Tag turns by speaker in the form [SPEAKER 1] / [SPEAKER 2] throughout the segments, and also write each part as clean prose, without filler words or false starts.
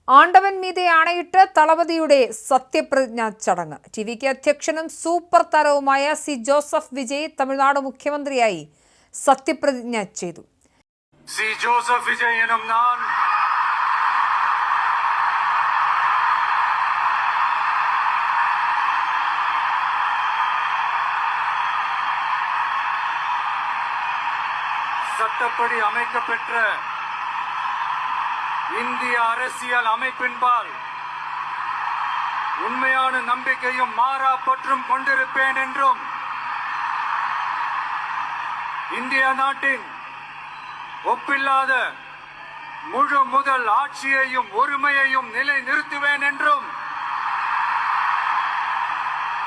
[SPEAKER 1] ആണ്ടവൻ മീതെ ആണയിട്ട് തളപതിയുടെ സത്യപ്രതിജ്ഞാ ചടങ്ങ്. ടിവിക്ക് അധ്യക്ഷനും സൂപ്പർ താരവുമായ സി ജോസഫ് വിജയ് തമിഴ്നാട് മുഖ്യമന്ത്രിയായി സത്യപ്രതിജ്ഞ ചെയ്തു.
[SPEAKER 2] സി ജോസഫ് വിജയ് എന്നും ഞാൻ சட்டப்படி அமைக்கப்பெற்ற இந்திய அரசியல் அமைப்பின்பால் உண்மையான நம்பிக்கையும் மாறா பற்றும் கொண்டிருப்பேன் என்றும் இந்திய நாட்டின் ஒப்பில்லாத முழு முதல் ஆட்சியையும் ஒருமையையும் நிலைநிறுத்துவேன் என்றும்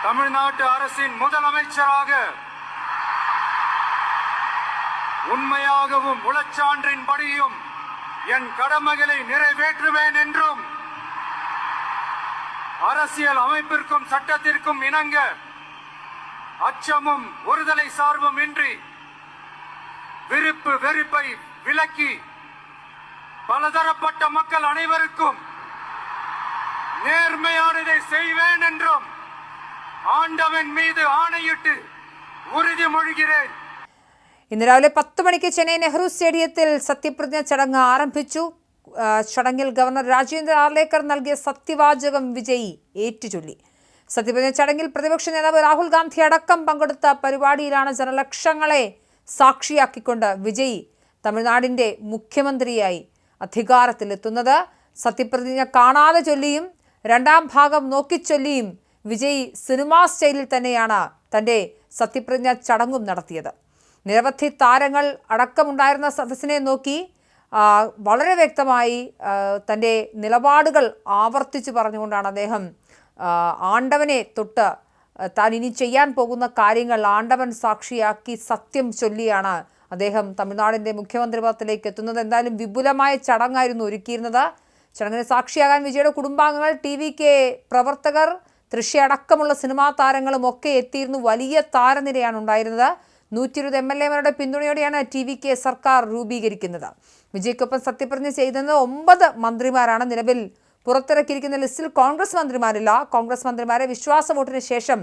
[SPEAKER 2] தமிழ்நாட்டு அரசின் முதலமைச்சராக உண்மையாகவும் உளச்சான்றின்படியும் என் கடமைகளை நிறைவேற்றுவேன் என்றும் அரசியல் அமைப்பிற்கும் சட்டத்திற்கும் இணங்க அச்சமும் ஒருதலை சார்பும் இன்றி விருப்பு வெறுப்பை விலக்கி பலதரப்பட்ட மக்கள் அனைவருக்கும் நேர்மையானதை செய்வேன் என்றும் ஆண்டவன் மீது ஆணையிட்டு ഉറുതിമൊഴിகிறேன்.
[SPEAKER 1] ഇന്ന് രാവിലെ 10 മണിക്ക് ചെന്നൈ നെഹ്റു സ്റ്റേഡിയത്തിൽ സത്യപ്രതിജ്ഞ ചടങ്ങ് ആരംഭിച്ചു. ചടങ്ങിൽ ഗവർണർ രാജേന്ദ്ര ആർലേക്കർ നൽകിയ സത്യവാചകം വിജയ് ഏറ്റുചൊല്ലി. സത്യപ്രതിജ്ഞ ചടങ്ങിൽ പ്രതിപക്ഷ നേതാവ് രാഹുൽ ഗാന്ധി അടക്കം പങ്കെടുത്ത പരിപാടിയിലാണ് ജനലക്ഷങ്ങളെ സാക്ഷിയാക്കിക്കൊണ്ട് വിജയ് തമിഴ്നാടിൻ്റെ മുഖ്യമന്ത്രിയായി അധികാരത്തിലെത്തുന്നത്. സത്യപ്രതിജ്ഞ കാണാതെ ചൊല്ലിയും രണ്ടാം ഭാഗം നോക്കിച്ചൊല്ലിയും വിജയ് സിനിമാ സ്റ്റൈലിൽ തന്നെയാണ് തൻ്റെ സത്യപ്രതിജ്ഞ ചടങ്ങും നടത്തിയത്. നിരവധി താരങ്ങൾ അടക്കമുണ്ടായിരുന്ന സദസ്സിനെ നോക്കി വളരെ വ്യക്തമായി തൻ്റെ നിലപാടുകൾ ആവർത്തിച്ച് പറഞ്ഞുകൊണ്ടാണ് അദ്ദേഹം ആണ്ടവനെ തൊട്ട് താൻ ഇനി ചെയ്യാൻ പോകുന്ന കാര്യങ്ങൾ ആണ്ടവൻ സാക്ഷിയാക്കി സത്യം ചൊല്ലിയാണ് അദ്ദേഹം തമിഴ്നാടിൻ്റെ മുഖ്യമന്ത്രി പദത്തിലേക്ക് എത്തുന്നത്. എന്തായാലും വിപുലമായ ചടങ്ങായിരുന്നു ഒരുക്കിയിരുന്നത്. ചടങ്ങിന് സാക്ഷിയാകാൻ വിജയുടെ കുടുംബാംഗങ്ങൾ, ടിവിക്ക് പ്രവർത്തകർ, തൃശ്ശി അടക്കമുള്ള സിനിമാ താരങ്ങളും ഒക്കെ എത്തിയിരുന്നു. വലിയ താരനിരയാണ് ഉണ്ടായിരുന്നത്. 120 MLA-മാരുടെ പിന്തുണയോടെയാണ് ടിവിക്ക് സർക്കാർ രൂപീകരിക്കുന്നത്. വിജയ്ക്കൊപ്പം സത്യപ്രതിജ്ഞ ചെയ്തെന്ന് 9 മന്ത്രിമാരാണ്. നിലവിൽ പുറത്തിറക്കിയിരിക്കുന്ന ലിസ്റ്റിൽ കോൺഗ്രസ് മന്ത്രിമാരില്ല. കോൺഗ്രസ് മന്ത്രിമാരെ വിശ്വാസ വോട്ടിന് ശേഷം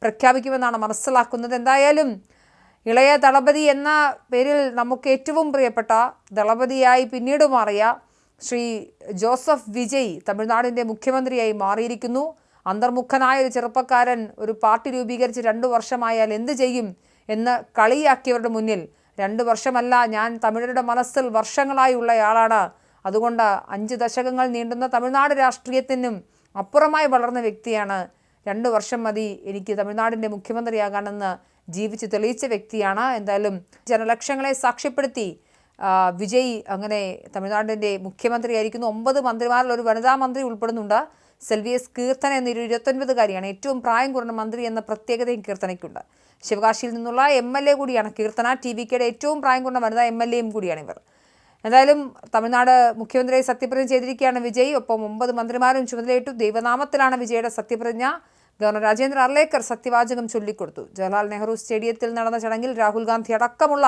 [SPEAKER 1] പ്രഖ്യാപിക്കുമെന്നാണ് മനസ്സിലാക്കുന്നത്. എന്തായാലും ഇളയ ദളപതി എന്ന പേരിൽ നമുക്ക് ഏറ്റവും പ്രിയപ്പെട്ട ദളപതിയായി പിന്നീട് മാറിയ ശ്രീ ജോസഫ് വിജയ് തമിഴ്നാടിൻ്റെ മുഖ്യമന്ത്രിയായി മാറിയിരിക്കുന്നു. അന്തർമുഖനായ ഒരു ചെറുപ്പക്കാരൻ ഒരു പാർട്ടി രൂപീകരിച്ച് 2 വർഷമായാൽ എന്ത് ചെയ്യും എന്ന് കളിയാക്കിയവരുടെ മുന്നിൽ 2 വർഷമല്ല, ഞാൻ തമിഴരുടെ മനസ്സിൽ വർഷങ്ങളായുള്ളയാളാണ്, അതുകൊണ്ട് 5 ദശകങ്ങൾ നീണ്ടുന്ന തമിഴ്നാട് രാഷ്ട്രീയത്തിനും അപ്പുറമായി വളർന്ന വ്യക്തിയാണ്, 2 വർഷം മതി എനിക്ക് തമിഴ്നാടിൻ്റെ മുഖ്യമന്ത്രിയാകാനെന്ന് ജീവിച്ച് തെളിയിച്ച വ്യക്തിയാണ്. എന്തായാലും ജനലക്ഷങ്ങളെ സാക്ഷ്യപ്പെടുത്തി വിജയ് അങ്ങനെ തമിഴ്നാടിൻ്റെ മുഖ്യമന്ത്രിയായിരിക്കുന്നു. 9 മന്ത്രിമാരിൽ ഒരു വനിതാ മന്ത്രി ഉൾപ്പെടുന്നുണ്ട്. സെൽവിയസ് കീർത്തന എന്നൊരു 29കാരിയാണ്. ഏറ്റവും പ്രായം കുറഞ്ഞ മന്ത്രി എന്ന പ്രത്യേകതയും കീർത്തനയ്ക്കുണ്ട്. ശിവകാശിയിൽ നിന്നുള്ള MLA കൂടിയാണ് കീർത്തന. ടിവിക്കയുടെ ഏറ്റവും പ്രായം കുറഞ്ഞ വനിതാ MLA-യും കൂടിയാണ് ഇവർ. എന്തായാലും തമിഴ്നാട് മുഖ്യമന്ത്രിയായി സത്യപ്രതിജ്ഞ ചെയ്തിരിക്കുകയാണ് വിജയ്. ഒപ്പം 9 മന്ത്രിമാരും ചുമതലയേറ്റു. ദൈവനാമത്തിലാണ് വിജയുടെ സത്യപ്രതിജ്ഞ. ഗവർണർ രാജേന്ദ്ര ആർലേക്കർ സത്യവാചകം ചൊല്ലിക്കൊടുത്തു. ജവഹർലാൽ നെഹ്റു സ്റ്റേഡിയത്തിൽ നടന്ന ചടങ്ങിൽ രാഹുൽ ഗാന്ധി അടക്കമുള്ള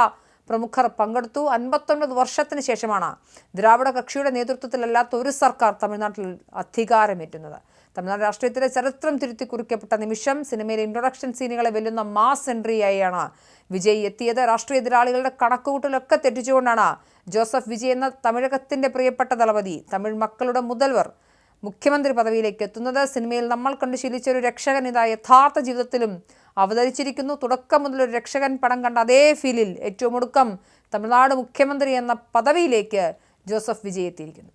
[SPEAKER 1] പ്രമുഖർ പങ്കെടുത്തു. 59 വർഷത്തിന് ശേഷമാണ് ദ്രാവിഡ കക്ഷിയുടെ നേതൃത്വത്തിലല്ലാത്ത ഒരു സർക്കാർ തമിഴ്നാട്ടിൽ അധികാരമേറ്റുന്നത്. തമിഴ്നാട് രാഷ്ട്രീയത്തിലെ ചരിത്രം തിരുത്തി കുറിക്കപ്പെട്ട നിമിഷം. സിനിമയിലെ ഇൻട്രൊഡക്ഷൻ സീനുകളെ വെല്ലുന്ന മാസ് എൻട്രിയായാണ് വിജയ് എത്തിയത്. രാഷ്ട്രീയ എതിരാളികളുടെ കണക്കുകൂട്ടലൊക്കെ തെറ്റിച്ചുകൊണ്ടാണ് ജോസഫ് വിജയ് എന്ന തമിഴകത്തിൻ്റെ പ്രിയപ്പെട്ട ദളപതി, തമിഴ് മക്കളുടെ മുതൽവർ മുഖ്യമന്ത്രി പദവിയിലേക്ക് എത്തുന്നത്. സിനിമയിൽ നമ്മൾ കണ്ടു ശീലിച്ച ഒരു രക്ഷകൻ ഇതാ യഥാർത്ഥ ജീവിതത്തിലും അവതരിച്ചിരിക്കുന്നു. തുടക്കം മുതൽ ഒരു രക്ഷകൻ പടം കണ്ട അതേ ഫീലിൽ ഏറ്റവും ഒടുക്കം തമിഴ്നാട് മുഖ്യമന്ത്രി എന്ന പദവിയിലേക്ക് ജോസഫ് വിജയ് എത്തിയിരിക്കുന്നു.